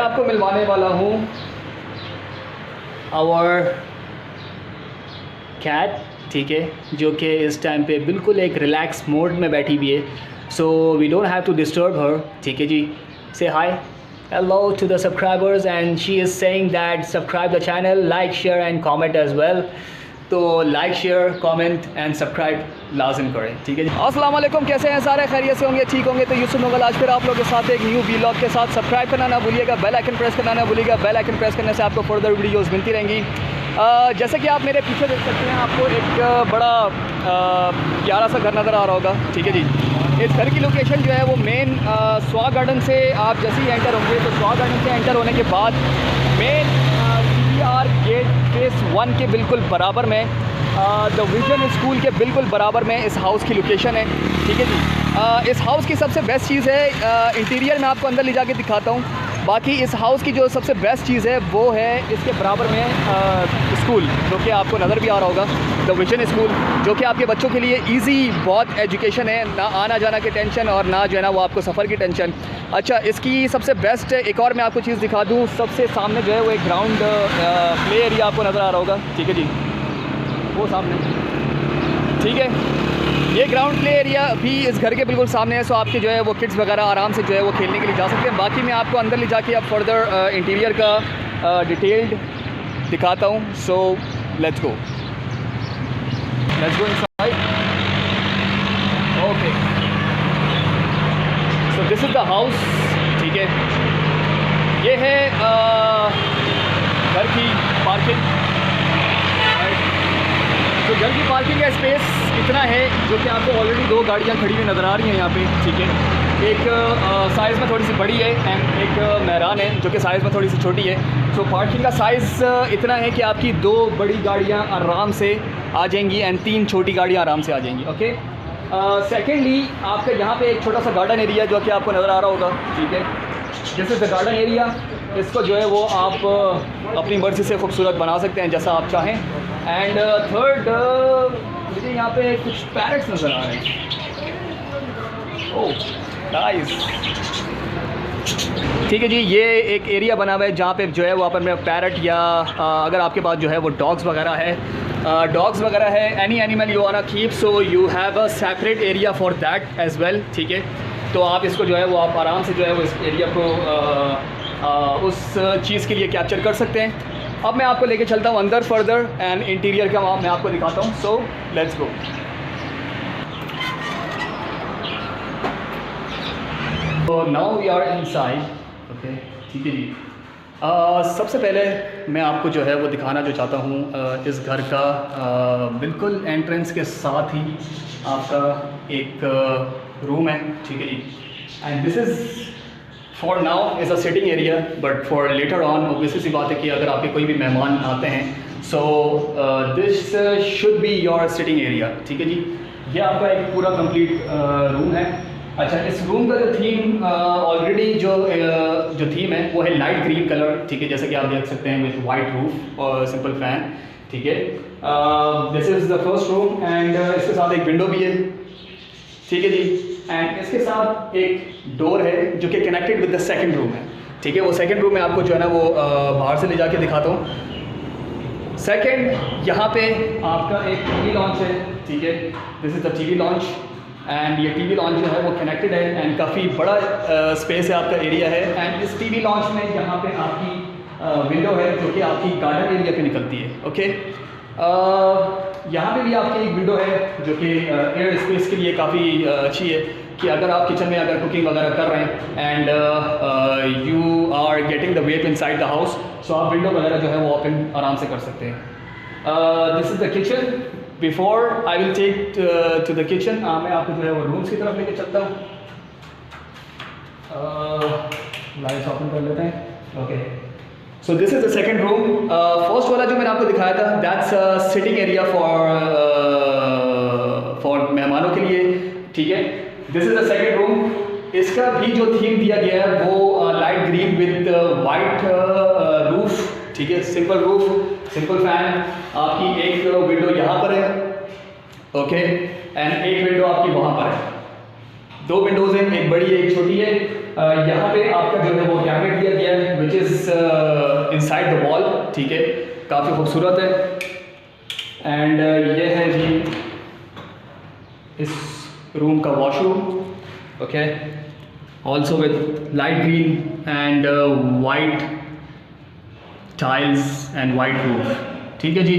आपको मिलवाने वाला हूँ आवर कैट, ठीक है, जो कि इस टाइम पे बिल्कुल एक रिलैक्स मोड में बैठी हुई है. So we don't have to disturb her, ठीक है जी. Say hi, hello to the subscribers, and she is saying that subscribe the channel, like, share and comment as well. तो like, share, comment and subscribe लाजिम करें, ठीक है जी. अस्सलाम वालेकुम, कैसे हैं सारे? खैरियत से होंगे, ठीक होंगे. तो यूसुफ मुगल आज फिर आप लोगों के साथ एक न्यू व्लॉग के साथ. सब्सक्राइब करना ना भूलिएगा, बेल आइकन प्रेस करना ना भूलिएगा. बेल आइकन प्रेस करने से आपको फर्दर वीडियोस मिलती रहेंगी. जैसे कि आप मेरे पीछे देख सकते हैं, आपको एक बड़ा प्यारा सा घर नज़र आ रहा होगा, ठीक है जी. इस घर की लोकेशन जो है वो मेन स्वाग गार्डन से आप जैसे ही एंटर होंगे तो स्वाग गार्डन से एंटर होने के बाद मेन CBR गेट फेस 1 के बिल्कुल बराबर में द विजन स्कूल के बिल्कुल बराबर में इस हाउस की लोकेशन है, ठीक है जी. इस हाउस की सबसे बेस्ट चीज़ है इंटीरियर. मैं आपको अंदर ले जाके दिखाता हूँ. बाकी इस हाउस की जो सबसे बेस्ट चीज़ है वो है इसके बराबर में स्कूल, जो कि आपको नज़र भी आ रहा होगा, द विजन स्कूल, जो कि आपके बच्चों के लिए इजी बहुत एजुकेशन है. ना आना जाना की टेंशन और ना जो है ना वो आपको सफ़र की टेंशन. अच्छा, इसकी सबसे बेस्ट एक और मैं आपको चीज़ दिखा दूँ. सबसे सामने जो है वो एक ग्राउंड प्ले एरिया आपको नज़र आ रहा होगा, ठीक है जी, वो सामने, ठीक है. ये ग्राउंड प्ले एरिया भी इस घर के बिल्कुल सामने है. सो आपके जो है वो किड्स वगैरह आराम से जो है वो खेलने के लिए जा सकते हैं. बाकी मैं आपको अंदर ले जाके अब फर्दर इंटीरियर का डिटेल्ड दिखाता हूँ. So let's go inside. Okay, so this is the house, ठीक है. ये है घर की पार्किंग. तो घर की पार्किंग का स्पेस इतना है जो कि आपको ऑलरेडी 2 गाड़ियाँ खड़ी हुई नज़र आ रही हैं यहाँ पे, ठीक है. एक साइज़ में थोड़ी सी बड़ी है एंड एक मेहरान है जो कि साइज़ में थोड़ी सी छोटी है. सो पार्किंग का साइज़ इतना है कि आपकी 2 बड़ी गाड़ियाँ आराम से आ जाएंगी एंड 3 छोटी गाड़ियाँ आराम से आ जाएंगी. ओके. सेकेंडली आपका यहाँ पे एक छोटा सा गार्डन एरिया जो कि आपको नज़र आ रहा होगा, ठीक है. This is the garden area. इसको जो है वो आप अपनी मर्ज़ी से खूबसूरत बना सकते हैं जैसा आप चाहें. एंड थर्ड, मुझे यहाँ पे कुछ पैरट्स नज़र आ रहे हैं. ओह नाइस, ठीक है जी. ये एक एरिया बना हुआ है जहाँ पे जो है वो अपन में पैरट या अगर आपके पास जो है वो डॉग्स वगैरह है, any animal you want to keep, so you have a separate area for that as well, ठीक है. तो आप इसको जो है वो आप आराम से जो है वो इस एरिया को उस चीज़ के लिए कैप्चर कर सकते हैं. अब मैं आपको लेके चलता हूँ अंदर फर्दर एंड इंटीरियर का मैं आपको दिखाता हूँ. So let's go. तो now we are inside. Okay, ठीक है जी. सबसे पहले मैं आपको जो है वो दिखाना जो चाहता हूँ इस घर का बिल्कुल एंट्रेंस के साथ ही आपका एक रूम है, ठीक है जी. And this is for now is a sitting area, but for later on obviously सी बात है कि अगर आपके कोई भी मेहमान आते हैं, so this should be your sitting area, ठीक है जी. ये आपका एक पूरा कंप्लीट रूम है. अच्छा, इस रूम का जो थीम ऑलरेडी जो थीम है वो है लाइट ग्रीन कलर, ठीक है, जैसे कि आप देख सकते हैं, विथ वाइट रूफ और सिंपल फैन, ठीक है. This is the first room and इसके साथ एक विंडो भी है, ठीक है जी. एंड इसके साथ एक डोर है जो कि connected with the second room है, ठीक है. वो सेकंड रूम में आपको जो है ना वो बाहर से ले जाके दिखाता हूँ. सेकंड, यहाँ पे आपका एक टीवी लॉन्च है, ठीक है. This is the TV launch and ये टीवी लॉन्च जो है वो कनेक्टेड है एंड काफ़ी बड़ा स्पेस है, आपका एरिया है. एंड इस टीवी लॉन्च में यहाँ पे आपकी विंडो है जो कि आपकी गार्डन एरिया पे निकलती है. ओके. यहाँ पे भी आपकी एक विंडो है जो कि एयर स्पेस के लिए काफ़ी अच्छी है कि अगर आप किचन में अगर कुकिंग वगैरह कर रहे हैं and you are getting the vape inside the house, so आप विंडो वगैरह जो है वो ओपन आराम से कर सकते हैं. This is the kitchen. Before I will take to the kitchen, मैं आपको जो है वो रूम्स की तरफ लेके चलता हूँ. लाइट्स ओपन कर लेते हैं. Okay, so this is the second room. First वाला जो मैंने आपको दिखाया था, दैट्स सिटिंग एरिया फॉर मेहमानों के लिए, ठीक है. This is the second room. इसका भी जो थीम दिया गया है वो light green with white roof, ठीक है, सिंपल रूफ, सिंपल फैन. आपकी एक विंडो यहाँ पर है, ओके, एंड एक विंडो आपकी वहाँ पर है. 2 विंडोज़ हैं, एक बड़ी है एक छोटी है. यहाँ पे आपका जो है वो कैबिनेट दिया गया है which is inside the wall, ठीक है, काफ़ी खूबसूरत है। एंड ये है जी इस रूम का washroom, okay, also with light green and white tiles and white roof, ठीक है जी।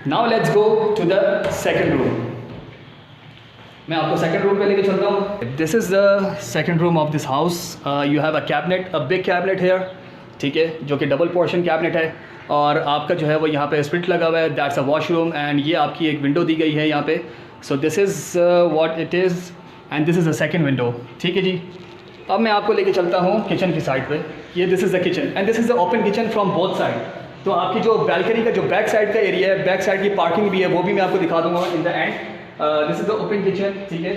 Now let's go to the second room. मैं आपको सेकंड रूम पे लेके चलता हूँ। This is the second room of this house. You have a cabinet, a big cabinet here, ठीक है, जो कि डबल पोर्शन कैबिनेट है, और आपका जो है वो यहाँ पे स्प्लिट लगा हुआ है, दैट्स अ वॉशरूम, एंड ये आपकी एक विंडो दी गई है यहाँ पे। सो this is what it is and this is the second window, ठीक है जी। अब मैं आपको लेके चलता हूँ किचन की साइड पे। ये this is the kitchen and this is the open kitchen from both side. तो आपकी जो बैल्कनी का जो बैक साइड का एरिया है, बैक साइड की पार्किंग भी है, वो भी मैं आपको दिखा दूँगा in the end. This is the open kitchen, ठीक है,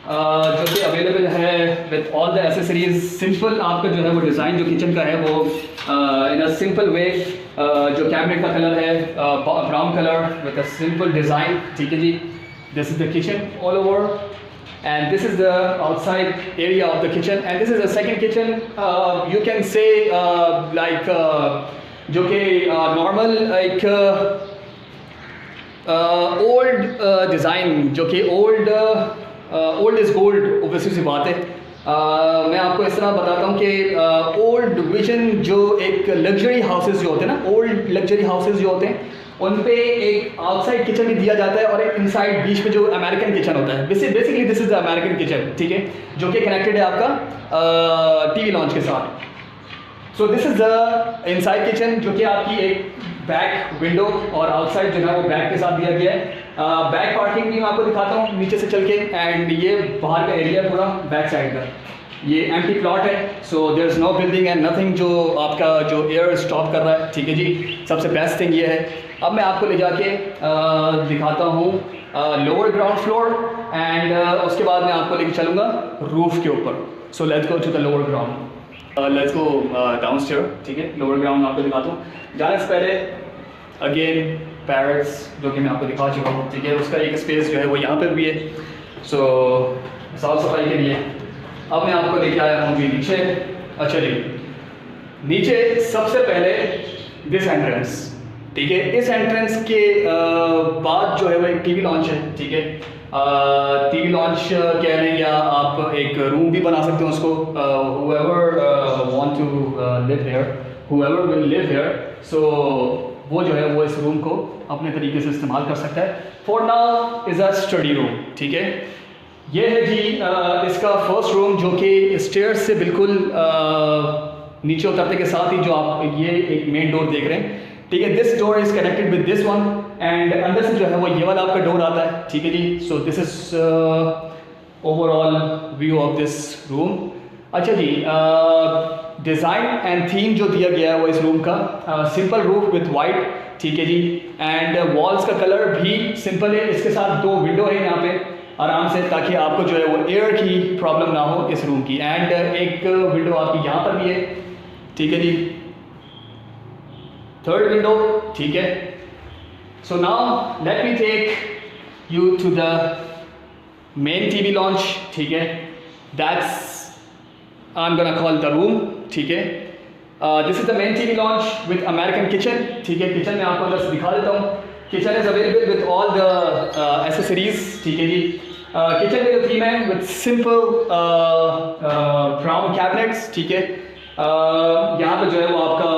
जो कि अवेलेबल है with all the accessories. Simple आपका जो है वो डिज़ाइन जो किचन का है वो इन अ सिंपल वे, जो कैबिनेट का कलर है brown colour with a simple design, ठीक है जी। This is the kitchen all over and this is the outside area of the kitchen and this is the second kitchen, you can say like जो कि normal like old design, जो कि old is gold, obviously सी बात है। मैं आपको इस तरह बताता हूँ कि ओल्ड विजन जो एक लग्जरी हाउसेस जो होते हैं ना, ओल्ड लग्जरी हाउसेस जो होते हैं, उन पे एक आउटसाइड किचन भी दिया जाता है और एक इनसाइड बीच में जो अमेरिकन किचन होता है। Basically this is the American kitchen, ठीक है, जो कि कनेक्टेड है आपका टीवी लॉन्च के साथ। सो this is the inside kitchen, जो कि आपकी एक बैक विंडो और आउटसाइड जो है वो बैक के साथ दिया गया है। बैक पार्किंग भी मैं आपको दिखाता हूँ नीचे से चल के, एंड ये बाहर का एरिया पूरा बैक साइड का। ये एम्प्टी प्लॉट है, so there is no building and nothing जो आपका जो एयर स्टॉप कर रहा है, ठीक है जी। सबसे बेस्ट थिंग ये है। अब मैं आपको ले जाके दिखाता हूँ लोअर ग्राउंड फ्लोर एंड उसके बाद मैं आपको लेके चलूँगा रूफ के ऊपर। So let's go to the lower ground, let's go down stair, ठीक है। लोअर ग्राउंड आपको दिखाता हूँ। जाने से पहले अगेन पैरेट्स जो कि मैं आपको दिखा चुका हूँ, ठीक है, उसका एक स्पेस जो है वो यहाँ पर भी है, सो साफ़ सफाई के लिए। अब मैं आपको लेके आया हूँ जी नीचे। अच्छा जी, नीचे सबसे पहले दिस एंट्रेंस, ठीक है। इस एंट्रेंस के बाद जो है वो एक टीवी लॉन्च है, ठीक है। टीवी लॉन्च कह लें या आप एक रूम भी बना सकते हो उसको। whoever want to live here, whoever will live here, so वो जो है वो इस रूम को अपने तरीके से इस्तेमाल कर सकता है। For now is a study room, ठीक है। ये है जी इसका फर्स्ट रूम, जो कि स्टेयर्स से बिल्कुल नीचे उतरते के साथ ही जो आप ये एक मेन डोर देख रहे हैं, ठीक है। This door is connected with this one and अंदर से जो है वो ये वाला आपका डोर आता है, ठीक है जी। So this is overall view of this room. अच्छा जी, डिज़ाइन एंड थीम जो दिया गया है वो इस रूम का सिंपल रूफ विथ वाइट, ठीक है जी। एंड वॉल्स का कलर भी सिंपल है। इसके साथ दो विंडो है यहाँ पे आराम से, ताकि आपको जो है वो एयर की प्रॉब्लम ना हो इस रूम की। एंड एक विंडो आपकी यहाँ पर भी है, ठीक है जी, थर्ड विंडो, ठीक है। So now let me take you to the main TV lounge, ठीक है। That's I am gonna call the room, ठीक है। This is the main TV lounge with American kitchen, ठीक है। किचन में आपको अंदर से दिखा देता हूँ। Kitchen is available with all the accessories, ठीक है जी। किचन में जो थीम है विद सिंपल ब्राउन कैबिनेट्स, ठीक है। यहाँ पे जो है वो आपका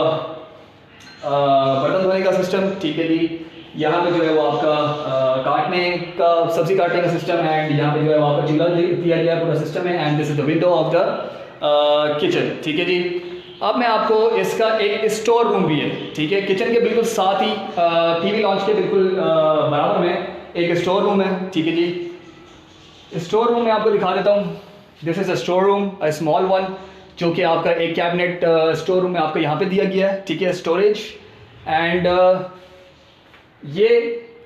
बर्तन धोने का सिस्टम, ठीक है जी। यहाँ पे जो है वो आपका काटने का, सब्जी काटने का सिस्टम है, एंड यहाँ पे जो है वो आपका चूल्हा दिया गया पूरा सिस्टम है। And this is the window of the kitchen, ठीक है जी। अब मैं आपको इसका एक स्टोर रूम भी है, ठीक है। किचन के बिल्कुल साथ ही टीवी लॉन्च के बिल्कुल बराबर में एक स्टोर रूम है, ठीक है जी। स्टोर रूम में आपको दिखा देता हूँ। This is a store room, a small one, जो कि आपका एक कैबिनेट स्टोर रूम में आपको यहाँ पे दिया गया है, ठीक है, स्टोरेज। एंड ये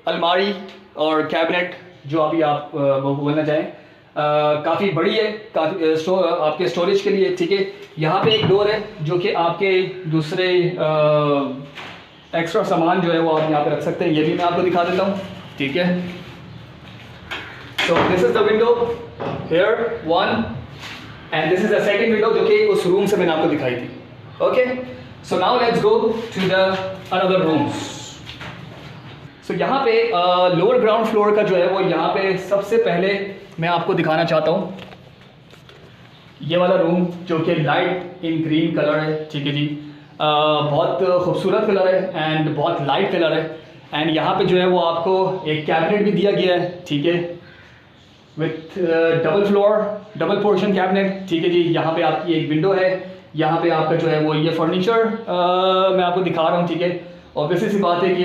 अलमारी और कैबिनेट जो अभी आप वो बोलना चाहें, काफ़ी बड़ी है, काफ़ी आपके स्टोरेज के लिए, ठीक है। यहाँ पे एक डोर है जो कि आपके दूसरे एक्स्ट्रा सामान जो है वो आप यहाँ पे रख सकते हैं। ये भी मैं आपको दिखा देता हूँ, ठीक है। So this is the window here one and this is the second window जो कि उस रूम से मैंने आपको दिखाई थी, okay. So now let's go to the another rooms. So यहाँ पे लोअर ग्राउंड फ्लोर का जो है वो यहाँ पे सबसे पहले मैं आपको दिखाना चाहता हूँ ये वाला रूम जो कि लाइट इन ग्रीन कलर है, ठीक है जी। बहुत खूबसूरत कलर है एंड बहुत लाइट कलर है। एंड यहाँ पे जो है वो आपको एक कैबिनेट भी दिया गया है, ठीक है, विथ डबल पोर्शन कैबिनेट, ठीक है जी। यहाँ पे आपकी एक विंडो है, यहाँ पे आपका जो है वो ये फर्नीचर मैं आपको दिखा रहा हूँ, ठीक है। ऑब्वियसली सी बात है कि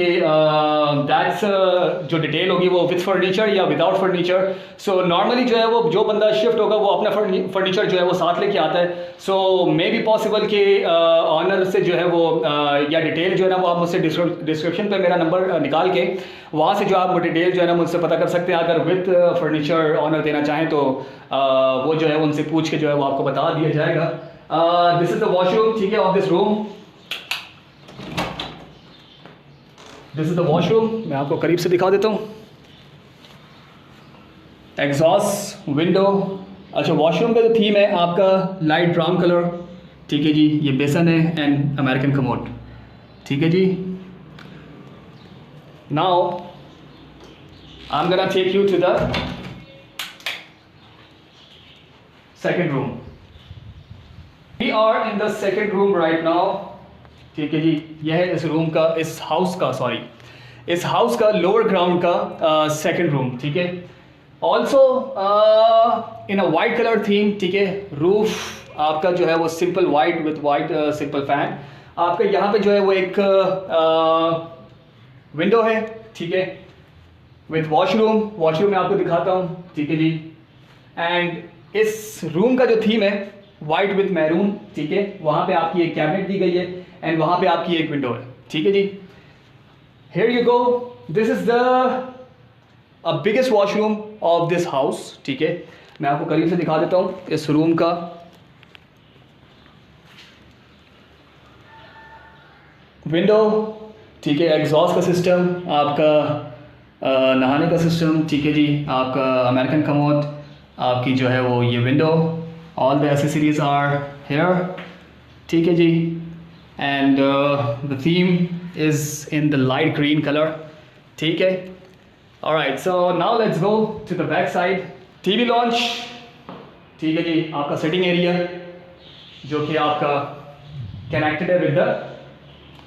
दैट्स जो डिटेल होगी वो विथ फर्नीचर या विदाउट फर्नीचर। सो नॉर्मली जो है वो जो बंदा शिफ्ट होगा वो अपना फर्नीचर जो है वो साथ लेके आता है। सो मे बी पॉसिबल कि ऑनर से जो है वो या डिटेल जो है ना वो आप मुझसे डिस्क्रिप्शन पे मेरा नंबर निकाल के वहाँ से जो आप डिटेल जो है ना मुझसे पता कर सकते हैं। अगर विथ फर्नीचर ऑनर देना चाहें तो वो जो है उनसे पूछ के जो है वो आपको बता दिया जाएगा। दिस इज़ द वॉशरूम, ठीक है, of this room. This is the washroom, मैं आपको करीब से दिखा देता हूँ। Exhaust window. अच्छा, वॉशरूम का जो थीम है आपका लाइट ब्राउन कलर, ठीक है जी। ये बेसन है एंड अमेरिकन कमोड, ठीक है जी। Now I am gonna take you to the second room. We are in the second room right now, ठीक है जी। यह है इस रूम का, इस हाउस का लोअर ग्राउंड का सेकंड रूम, ठीक है। Also in a white colour theme, ठीक है। रूफ आपका जो है वो simple white with white simple fan. आपका यहाँ पे जो है वो एक विंडो है, ठीक है, विथ वॉशरूम मैं आपको दिखाता हूँ, ठीक है जी। एंड इस रूम का जो थीम है वाइट विथ मैरून, ठीक है। वहाँ पे आपकी एक कैबिनेट दी गई है एंड वहाँ पे आपकी एक विंडो है, ठीक है जी। Here you go, this is the biggest washroom of this house, ठीक है। मैं आपको करीब से दिखा देता हूँ इस रूम का। विंडो, ठीक है, एग्जॉस्ट का सिस्टम, आपका नहाने का सिस्टम, ठीक है जी। आपका अमेरिकन कमोड, आपकी जो है वो ये window, all the accessories are here, ठीक है जी। And the theme is in the light green colour, ठीक है। Alright, so now let's go to the back side. TV lounge, ठीक है जी। आपका सिटिंग एरिया जो कि आपका कनेक्टेड है with the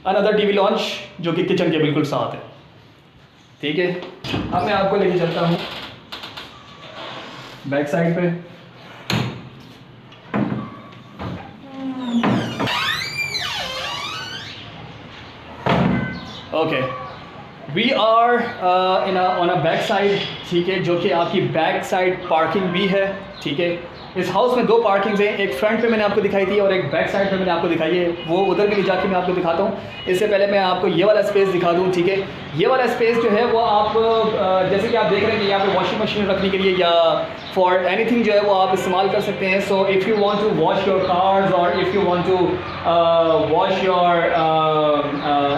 another TV launch जो कि किचन के बिल्कुल साथ है, ठीक है। अब मैं आपको लेके चलता हूँ बैक साइड पे। Okay, we are on a back side, ठीक है, जो कि आपकी बैक साइड पार्किंग भी है, ठीक है। इस हाउस में दो पार्किंग्स हैं, एक फ्रंट पे मैंने आपको दिखाई थी और एक बैक साइड पे मैंने आपको दिखाई है। वो उधर भी ले जाके मैं आपको दिखाता हूँ। इससे पहले मैं आपको ये वाला स्पेस दिखा दूँ, ठीक है। ये वाला स्पेस जो है वो आप जैसे कि आप देख रहे हैं कि यहाँ पे वॉशिंग मशीन रखने के लिए या फॉर एनीथिंग जो है वो आप इस्तेमाल कर सकते हैं। So if you want to wash your cars और if you want to wash your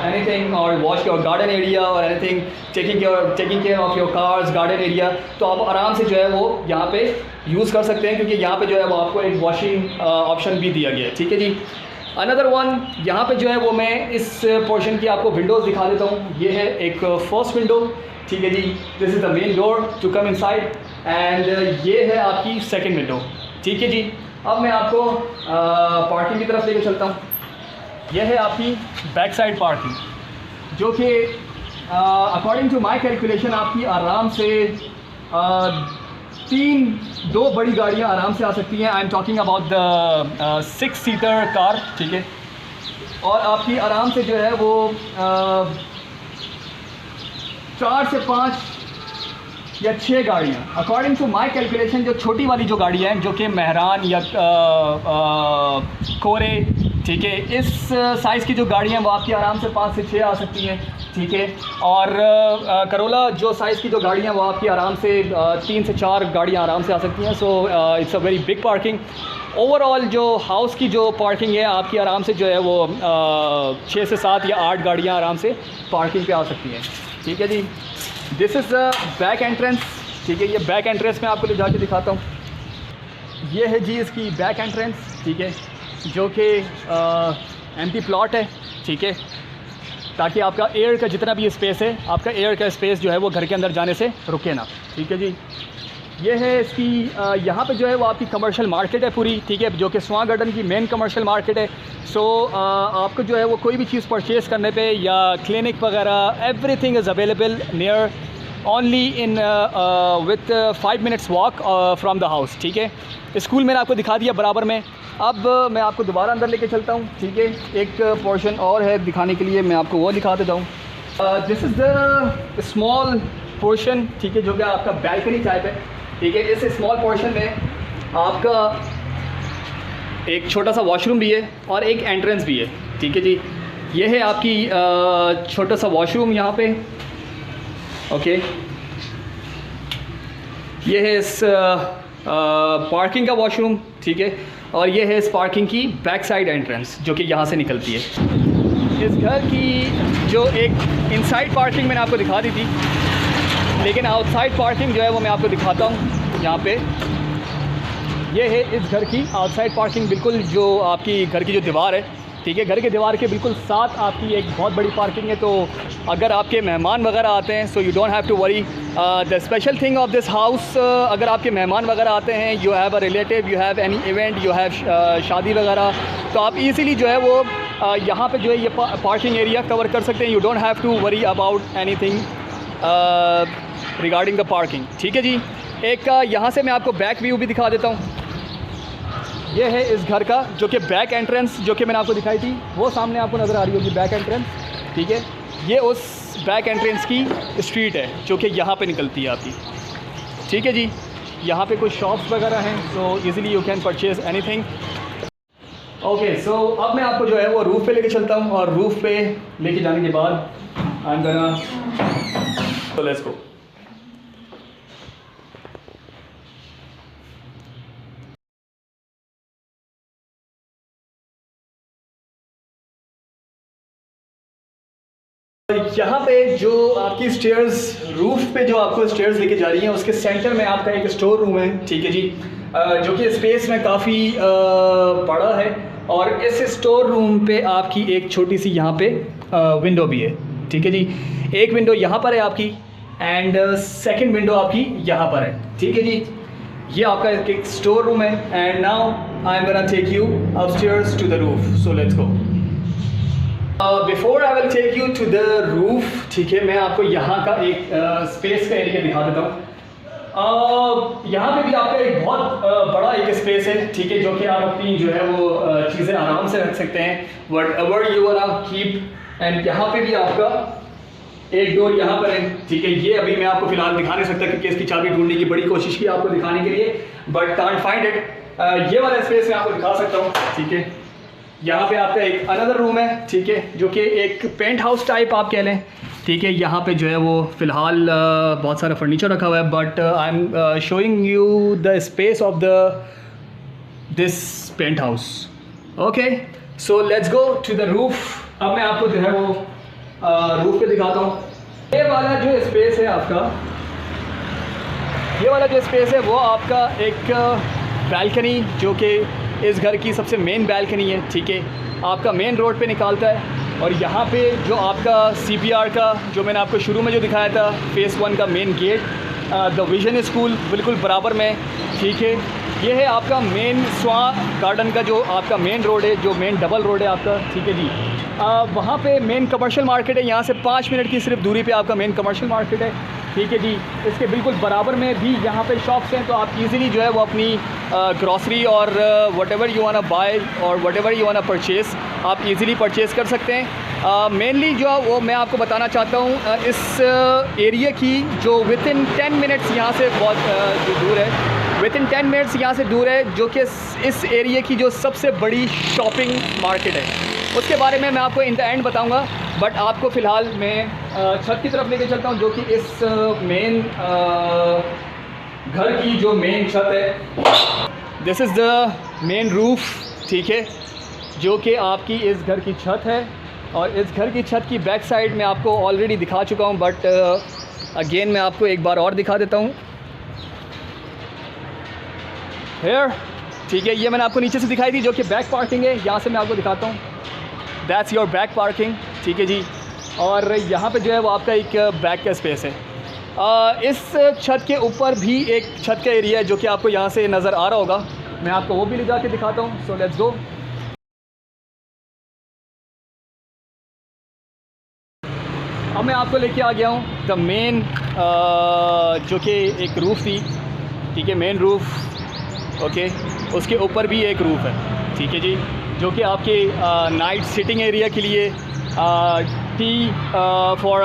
anything और वॉश योर गार्डन एरिया और anything, taking care of your cars garden area, तो आप आराम से जो है वो यहाँ पे यूज़ कर सकते हैं, क्योंकि यहाँ पे जो है वो आपको एक वॉशिंग ऑप्शन भी दिया गया है, ठीक है जी। अनदर वन, यहाँ पे जो है वो मैं इस पोर्शन की आपको विंडोज़ दिखा देता हूँ। ये है एक फर्स्ट विंडो, ठीक है जी। This is the main door to come inside and ये है आपकी सेकंड विंडो, ठीक है जी। अब मैं आपको पार्किंग की तरफ लेके चलता हूँ। ये है आपकी बैक साइड पार्किंग जो कि अकॉर्डिंग टू माई कैलकुलेशन आपकी आराम से दो बड़ी गाड़ियाँ आराम से आ सकती हैं। I am talking about the 6 seater car, ठीक है। और आपकी आराम से जो है वो 4 से 5 या 6 गाड़ियाँ अकॉर्डिंग टू माई कैलकुलेशन, जो छोटी वाली जो गाड़ियाँ हैं जो कि मेहरान या कोरे, ठीक है, इस साइज़ की जो गाड़ियाँ हैं वो आपकी आराम से 5 से 6 आ सकती हैं, ठीक है। और करोला जो साइज़ की जो गाड़ियाँ वो आपकी आराम से 3 से 4 गाड़ियाँ आराम से आ सकती हैं। So it's a very big parking. Overall जो हाउस की जो पार्किंग है आपकी आराम से जो है वो 6 से 7 या 8 गाड़ियाँ आराम से पार्किंग पे आ सकती हैं, ठीक है जी। This is the back entrance, ठीक है। ये बैक एंट्रेंस मैं आपको ले जाके दिखाता हूँ। ये है जी इसकी बैक एंट्रेंस, ठीक है, जो कि एम्प्टी प्लॉट है, ठीक है, ताकि आपका एयर का जितना भी स्पेस है, आपका एयर का स्पेस जो है वो घर के अंदर जाने से रुके ना, ठीक है जी। ये है इसकी यहाँ पे जो है वो आपकी कमर्शियल मार्केट है पूरी, ठीक है, जो कि स्वां गार्डन की मेन कमर्शियल मार्केट है। सो आपको जो है वो कोई भी चीज़ परचेज़ करने पे या क्लिनिक वगैरह everything is available near only in with 5 minutes walk from the house, ठीक है। स्कूल मैंने आपको दिखा दिया बराबर में। अब मैं आपको दोबारा अंदर लेके चलता हूँ, ठीक है। एक पोर्शन और है दिखाने के लिए, मैं आपको वो दिखा देता हूँ। This is the small portion, ठीक है, जो कि आपका बैल्कनी टाइप है, ठीक है। इस स्मॉल पोर्शन में आपका एक छोटा सा वॉशरूम भी है और एक एंट्रेंस भी है, ठीक है जी। ये है आपकी छोटा सा वॉशरूम यहाँ पे, ओके। ये है इस पार्किंग का वॉशरूम, ठीक है, और ये है इस पार्किंग की बैक साइड एंट्रेंस जो कि यहाँ से निकलती है। इस घर की जो एक इनसाइड पार्किंग मैंने आपको दिखा दी थी, लेकिन आउटसाइड पार्किंग जो है वो मैं आपको दिखाता हूँ यहाँ पे। ये है इस घर की आउटसाइड पार्किंग, बिल्कुल जो आपकी घर की जो दीवार है, ठीक है, घर के दीवार के बिल्कुल साथ आपकी एक बहुत बड़ी पार्किंग है। तो अगर आपके मेहमान वगैरह आते हैं, so you don't have to worry. The special thing of this house, अगर आपके मेहमान वगैरह आते हैं, you have a relative, you have any event, you have शादी वगैरह, तो आप इजीली जो है वो यहाँ पे जो है ये पार्किंग एरिया कवर कर सकते हैं। You don't have to worry about anything regarding the parking, ठीक है जी। एक यहाँ से मैं आपको बैक व्यू भी दिखा देता हूँ। ये है इस घर का जो कि बैक एंट्रेंस, जो कि मैंने आपको दिखाई थी, वो सामने आपको नज़र आ रही होगी बैक एंट्रेंस, ठीक है। ये उस बैक एंट्रेंस की स्ट्रीट है जो कि यहाँ पे निकलती है आपकी, ठीक है जी। यहाँ पे कुछ शॉप्स वगैरह हैं, so easily you can purchase anything. Okay, so अब मैं आपको जो है वो रूफ़ पे लेके चलता हूँ, और रूफ़ पे लेके जाने के बाद आई एम गोना, सो लेट्स गो। यहाँ पे जो आपकी स्टेयर्स, रूफ पे जो आपको स्टेयर्स लेके जा रही हैं, उसके सेंटर में आपका एक स्टोर रूम है, ठीक है जी, जो कि स्पेस में काफ़ी बड़ा है। और इस स्टोर रूम पे आपकी एक छोटी सी यहाँ पे विंडो भी है, ठीक है जी। एक विंडो यहाँ पर है आपकी, एंड सेकंड विंडो आपकी यहाँ पर है, ठीक है जी। ये आपका एक स्टोर रूम है, and now I am gonna take you upstairs to the roof, so let's go. Before I will take you to the roof, ठीक है, मैं आपको यहाँ का एक स्पेस का एरिया दिखा देता हूँ। यहाँ पे भी आपका एक बहुत बड़ा एक स्पेस है, ठीक है, जो कि आप अपनी जो है वो चीज़ें आराम से रख सकते हैं, whatever you want to keep. And यहाँ पे भी आपका एक डोर यहाँ पर है, ठीक है। ये अभी मैं आपको फिलहाल दिखा नहीं सकता क्योंकि इसकी चाबी ढूंढने की बड़ी कोशिश की आपको दिखाने के लिए, बट कांट फाइंड इट। ये वाला स्पेस मैं आपको दिखा सकता हूँ, ठीक है। यहाँ पे आपका एक अनदर रूम है, ठीक है, जो कि एक पेंट हाउस टाइप आप कह लें, ठीक है। यहाँ पे जो है वो फ़िलहाल बहुत सारा फर्नीचर रखा हुआ है, but I am showing you the space of the this penthouse. Okay, so let's go to the roof. अब मैं आपको जो है वो रूफ पे दिखाता हूँ। ये वाला जो स्पेस है आपका, ये वाला जो स्पेस है वो आपका एक बैल्कनी, जो कि इस घर की सबसे मेन बैल्कनी है, ठीक है, आपका मेन रोड पे निकालता है। और यहाँ पे जो आपका CPR का, जो मैंने आपको शुरू में जो दिखाया था, फेज़ 1 का main gate, the Vision School बिल्कुल बराबर में, ठीक है। ये है आपका मेन स्वां गार्डन का जो आपका मेन रोड है, जो मेन डबल रोड है आपका, ठीक है जी। वहाँ पे मेन कमर्शियल मार्केट है, यहाँ से 5 मिनट की सिर्फ दूरी पे आपका मेन कमर्शियल मार्केट है, ठीक है जी। इसके बिल्कुल बराबर में भी यहाँ पे शॉप्स हैं, तो आप इजीली जो है वो अपनी ग्रॉसरी और whatever you want to buy और whatever you want to purchase, आप इजीली परचेज़ कर सकते हैं। मेनली जो वो मैं आपको बताना चाहता हूँ, इस एरिया की जो विद इन 10 मिनट्स यहाँ से बहुत दूर है, विद इन 10 मिनट्स यहाँ से दूर है, जो कि इस एरिया की जो सबसे बड़ी शॉपिंग मार्केट है। उसके बारे में मैं आपको इन द एंड बताऊंगा, बट आपको फ़िलहाल मैं छत की तरफ लेके चलता हूं, जो कि इस मेन घर की जो मेन छत है। This is the main roof, ठीक है, जो कि आपकी इस घर की छत है। और इस घर की छत की बैक साइड में आपको ऑलरेडी दिखा चुका हूं, बट अगेन मैं आपको एक बार और दिखा देता हूं। हेयर, ठीक है, ये मैंने आपको नीचे से दिखाई थी, जो कि बैक पार्किंग है। यहाँ से मैं आपको दिखाता हूँ। दैट्स योर बैक पार्किंग, ठीक है जी। और यहाँ पे जो है वो आपका एक बैक का स्पेस है। इस छत के ऊपर भी एक छत का एरिया है जो कि आपको यहाँ से नज़र आ रहा होगा, मैं आपको वो भी ले जाके दिखाता हूँ। सो लेट्स गो। अब मैं आपको लेके आ गया हूँ द मेन, जो कि एक रूफ़ थी, ठीक है, मेन रूफ़, ओके, उसके ऊपर भी एक रूफ़ है, ठीक है जी, जो कि आपके नाइट सिटिंग एरिया के लिए, T for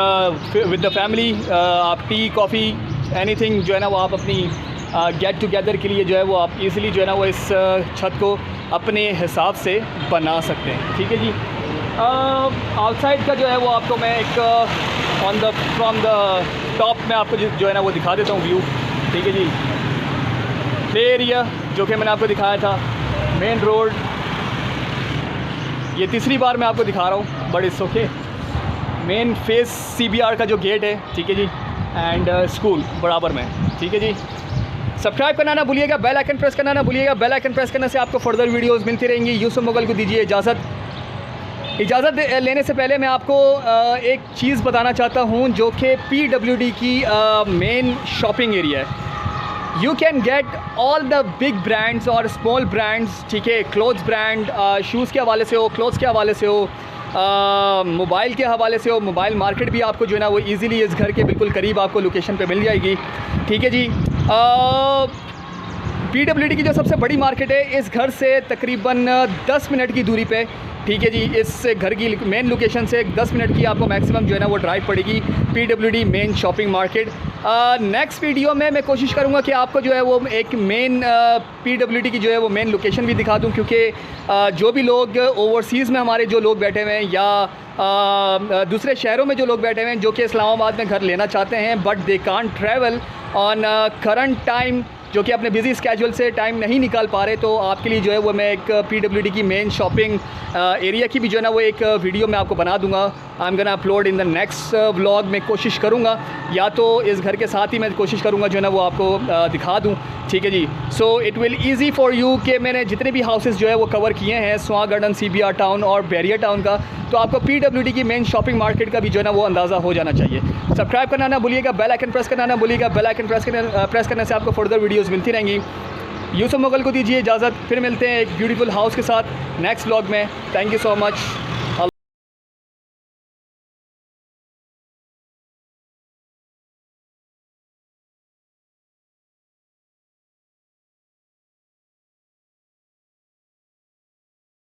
with the family, आप टी कॉफ़ी एनीथिंग जो है ना वो आप अपनी गेट टुगेदर के लिए जो है वो आप इजीली जो है ना वो इस छत को अपने हिसाब से बना सकते हैं, ठीक है जी। आउटसाइड का जो है वो आपको मैं एक on the from the top में आपको जो है ना वो दिखा देता हूँ व्यू, ठीक है जी। प्ले एरिया जो कि मैंने आपको दिखाया था, मेन रोड, ये तीसरी बार मैं आपको दिखा रहा हूँ, but it's okay. Main face CBR का जो गेट है, ठीक है जी, एंड स्कूल बराबर में, ठीक है जी। सब्सक्राइब करना ना भूलिएगा, बेल आइकन प्रेस करना ना भूलिएगा। बेल आइकन प्रेस करने से आपको फर्दर वीडियोस मिलती रहेंगी। यूसुफ मुगल को दीजिए इजाज़त लेने से पहले मैं आपको एक चीज़ बताना चाहता हूँ जो कि PWD की मेन शॉपिंग एरिया है। You can get all the big brands और स्मॉल ब्रांड्स, ठीक है, क्लोथ्स ब्रांड, शूज़ के हवाले से हो, क्लोथ्स के हवाले से हो, मोबाइल के हवाले से हो। मोबाइल मार्केट भी आपको जो है ना वो इजीली इस घर के बिल्कुल करीब आपको लोकेशन पे मिल जाएगी, ठीक है जी। PWD की जो सबसे बड़ी मार्केट है इस घर से तकरीबन 10 मिनट की दूरी पे, ठीक है जी। इस घर की मेन लोकेशन से 10 मिनट की आपको मैक्सिमम जो है ना वो ड्राइव पड़ेगी, PWD main shopping market. Next video में मैं कोशिश करूँगा कि आपको जो है वो एक मेन PWD की जो है वो मेन लोकेशन भी दिखा दूँ, क्योंकि जो भी लोग ओवरसीज़ में हमारे जो लोग बैठे हुए हैं या दूसरे शहरों में जो लोग बैठे हुए हैं जो कि इस्लामाबाद में घर लेना चाहते हैं but they can't travel on current time, जो कि अपने बिजी स्केड्यूल से टाइम नहीं निकाल पा रहे, तो आपके लिए जो है वो मैं एक PWD की मेन शॉपिंग एरिया की भी जो है ना वो एक वीडियो मैं आपको बना दूंगा। आई am gonna upload in the next vlog. मैं कोशिश करूंगा या तो इस घर के साथ ही मैं कोशिश करूंगा जो है ना वो आपको दिखा दूं, ठीक है जी। So it will easy for you कि मैंने जितने भी हाउसेस जो है वो कवर किए हैं, स्वां गार्डन, CBR टाउन और बैरियर टाउन का, तो आपको PWD की मेन शॉपिंग मार्केट का भी जो है ना वो अंदाज़ा हो जाना चाहिए। सब्सक्राइब करना ना भूलिएगा, बेल आइकन प्रेस करना ना भूलिएगा। बेल आइकन प्रेस करने से आपको फर्दर वीडियोस मिलती रहेंगी। यूसुफ मुगल को दीजिए इजाज़त, फिर मिलते हैं एक ब्यूटीफुल हाउस के साथ नेक्स्ट व्लॉग में। Thank you so much.